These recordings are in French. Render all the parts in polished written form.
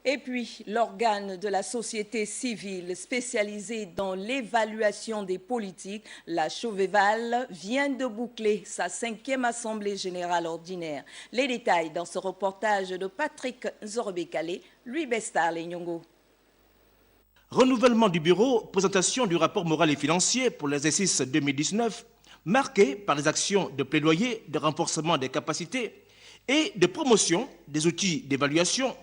Et puis, l'organe de la société civile spécialisé dans l'évaluation des politiques, la Chauvéval, vient de boucler sa 5e Assemblée générale ordinaire. Les détails dans ce reportage de Patrick Zorobekale, Louis Bestar Nyongo. Renouvellement du bureau, présentation du rapport moral et financier pour l'exercice 2019, marqué par les actions de plaidoyer, de renforcement des capacités et de promotion des outils d'évaluation.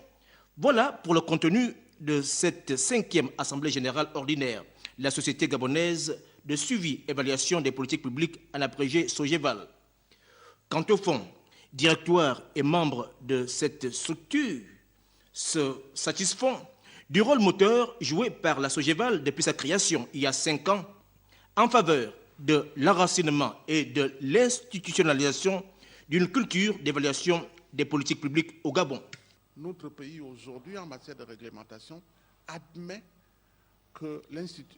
Voilà pour le contenu de cette 5e Assemblée générale ordinaire. La Société gabonaise de suivi et évaluation des politiques publiques, en abrégé SOGEVAL. Quant au fond, directoire et membres de cette structure se satisfont du rôle moteur joué par la SOGEVAL depuis sa création il y a 5 ans en faveur de l'enracinement et de l'institutionnalisation d'une culture d'évaluation des politiques publiques au Gabon. Notre pays aujourd'hui, en matière de réglementation, admet que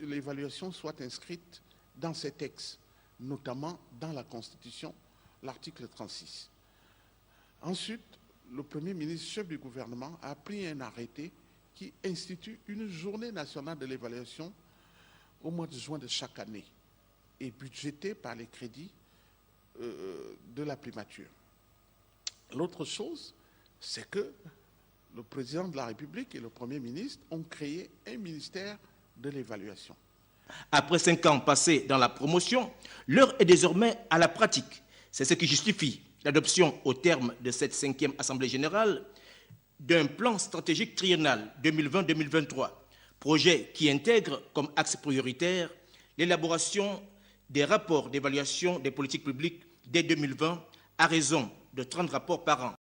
l'évaluation soit inscrite dans ces textes, notamment dans la Constitution, l'article 36. Ensuite, le Premier ministre, chef du gouvernement, a pris un arrêté qui institue une journée nationale de l'évaluation au mois de juin de chaque année et budgétée par les crédits de la primature. L'autre chose, c'est que le président de la République et le Premier ministre ont créé un ministère de l'évaluation. Après 5 ans passés dans la promotion, l'heure est désormais à la pratique. C'est ce qui justifie l'adoption au terme de cette 5e Assemblée générale d'un plan stratégique triennal 2020-2023, projet qui intègre comme axe prioritaire l'élaboration des rapports d'évaluation des politiques publiques dès 2020 à raison de 30 rapports par an.